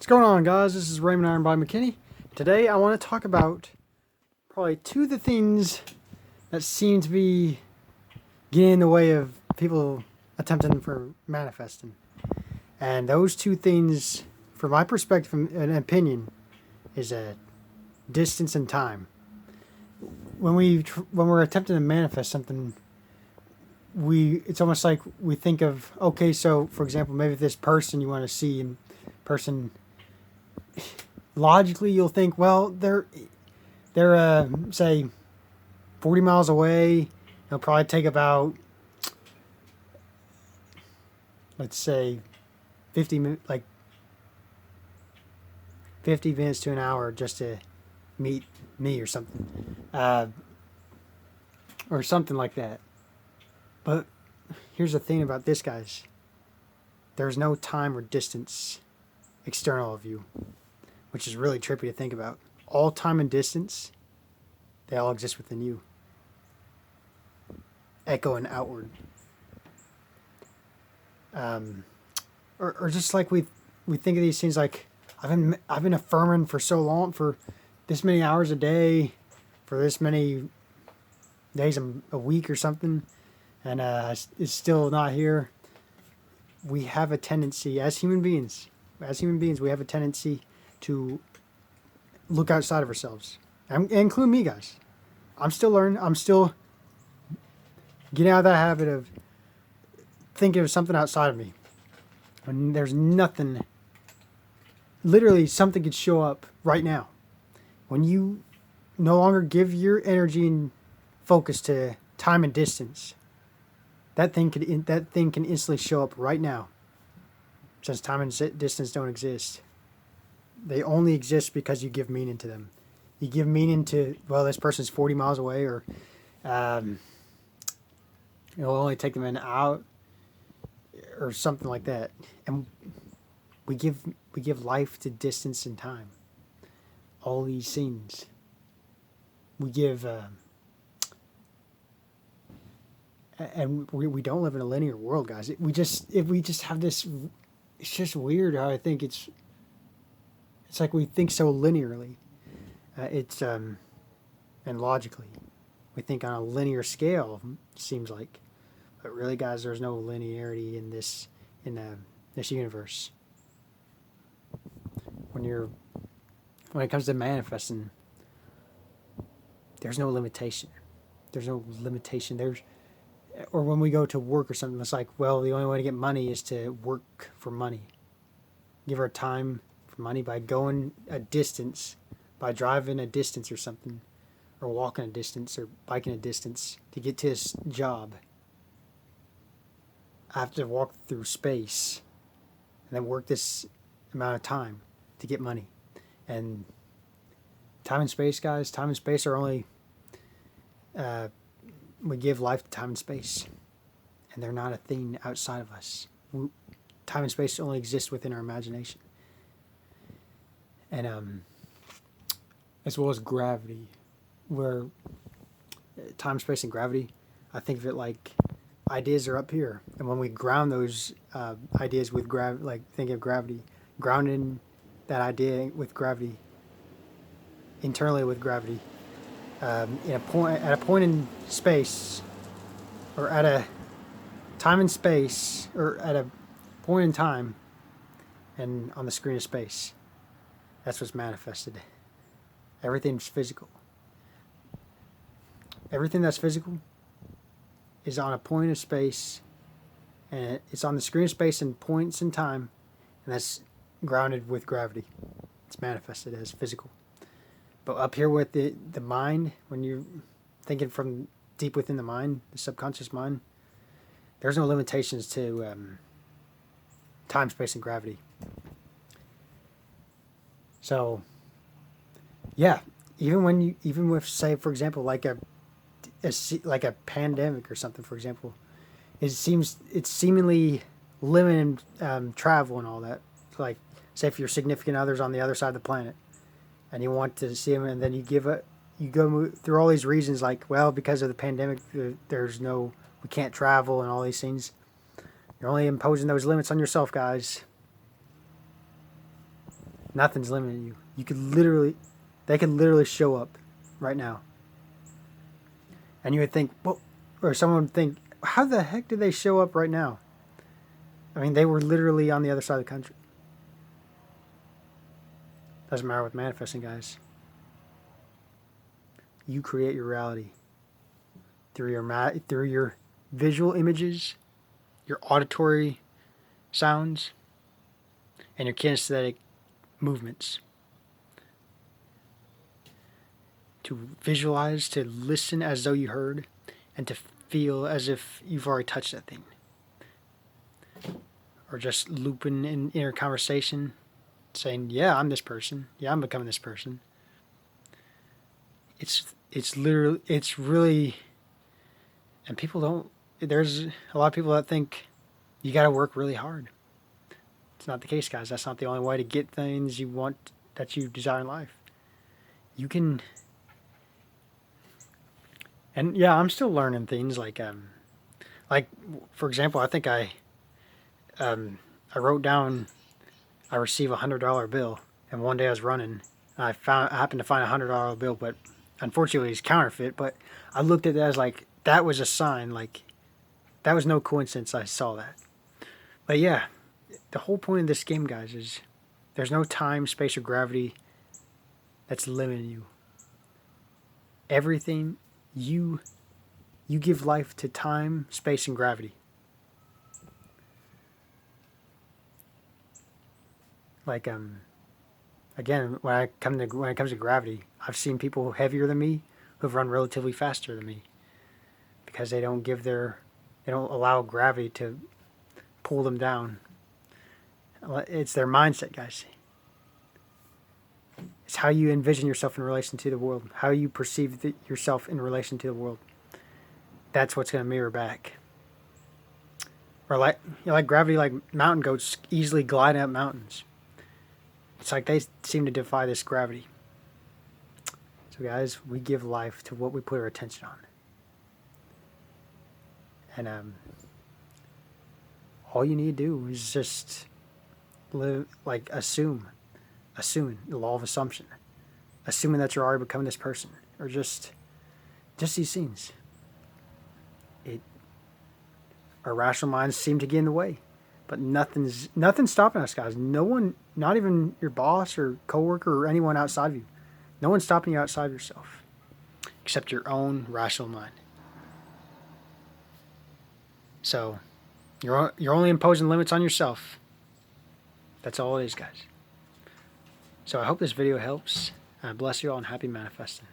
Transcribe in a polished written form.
What's going on, guys? This is Raymond Ironbody McKinney. Today I want to talk about probably two of the things that seem to be getting in the way of people attempting for manifesting. And those two things, from my perspective and opinion, is distance and time. When we're attempting to manifest something, it's almost like we think of, okay, so for example, maybe this person you want to see in person, logically you'll think, well, they're say 40 miles away. It'll probably take about, let's say, 50 minutes to an hour just to meet me or something, or something like that. But here's the thing about this, guys. There's no time or distance external of you, which is really trippy to think about. All time and distance, they all exist within you, echoing outward. Or just like we think of these things like, I've been affirming for so long, for this many hours a day, for this many days a week or something, and it's still not here. We have a tendency as human beings, we have a tendency to look outside of ourselves, and include me, guys. I'm still learning. I'm still getting out of that habit of thinking of something outside of me. When there's nothing, literally something could show up right now. When you no longer give your energy and focus to time and distance, that thing can instantly show up right now. Since time and distance don't exist, they only exist because you give meaning to them. You give meaning to, well, this person's 40 miles away, or it'll only take them an hour, or something like that. And we give life to distance and time. All these things. We give, and we don't live in a linear world, guys. If we just have this, it's just weird how I think it's like we think so linearly. And logically, we think on a linear scale. Seems like, but really, guys, there's no linearity in this universe. When it comes to manifesting, there's no limitation. Or when we go to work or something, it's like, well, the only way to get money is to work for money. Give our time for money by going a distance, by driving a distance or something, or walking a distance, or biking a distance to get to this job. I have to walk through space and then work this amount of time to get money. And time and space, guys, time and space are only... we give life to time and space, and they're not a thing outside of us. Time and space only exist within our imagination, and as well as gravity, where time, space, and gravity, I think of it like ideas are up here, and when we ground those ideas with gravity, like think of gravity, grounding that idea with gravity, internally with gravity. At a point in space, or at a time and space, or at a point in time, and on the screen of space, that's what's manifested. Everything's physical. Everything that's physical is on a point of space, and it's on the screen of space and points in time, and that's grounded with gravity. It's manifested as physical. But up here with the mind, when you're thinking from deep within the mind, the subconscious mind, there's no limitations to time, space, and gravity. So, yeah, even with, say, for example, like a pandemic or something, for example, it's seemingly limiting travel and all that. Like, say if your significant other's on the other side of the planet, and you want to see them, and then you go through all these reasons, like, well, because of the pandemic, we can't travel and all these things. You're only imposing those limits on yourself, guys. Nothing's limiting you. They could literally show up right now. And you would think, well, or someone would think, how the heck did they show up right now? I mean, they were literally on the other side of the country. Doesn't matter with manifesting, guys. You create your reality through your visual images, your auditory sounds, and your kinesthetic movements. To visualize, to listen as though you heard, and to feel as if you've already touched that thing. Or just looping in inner conversation, saying, yeah, I'm this person. Yeah, I'm becoming this person. It's really, and people don't, there's a lot of people that think you got to work really hard. It's not the case, guys. That's not the only way to get things you want, that you desire in life. You can, and yeah, I'm still learning things like for example, I think I wrote down, I receive $100 bill, and one day I was running, and I happened to find $100 bill, but unfortunately it's counterfeit. But I looked at it as like, that was a sign, like that was no coincidence I saw that. But yeah, the whole point of this game, guys, is there's no time, space, or gravity that's limiting you. Everything, you give life to time, space, and gravity. Like again, when it comes to gravity, I've seen people heavier than me who've run relatively faster than me because they don't allow gravity to pull them down. It's their mindset, guys. It's how you envision yourself in relation to the world, how you perceive yourself in relation to the world. That's what's going to mirror back. Or like gravity, like mountain goats easily glide up mountains. It's like they seem to defy this gravity. So guys, we give life to what we put our attention on. And all you need to do is just live, like assume the law of assumption, assuming that you're already becoming this person, or just these scenes. Our rational minds seem to get in the way, but nothing's stopping us, guys. No one, not even your boss or coworker or anyone outside of you. No one's stopping you outside of yourself, except your own rational mind. So, you're only imposing limits on yourself. That's all it is, guys. So I hope this video helps. Bless you all and happy manifesting.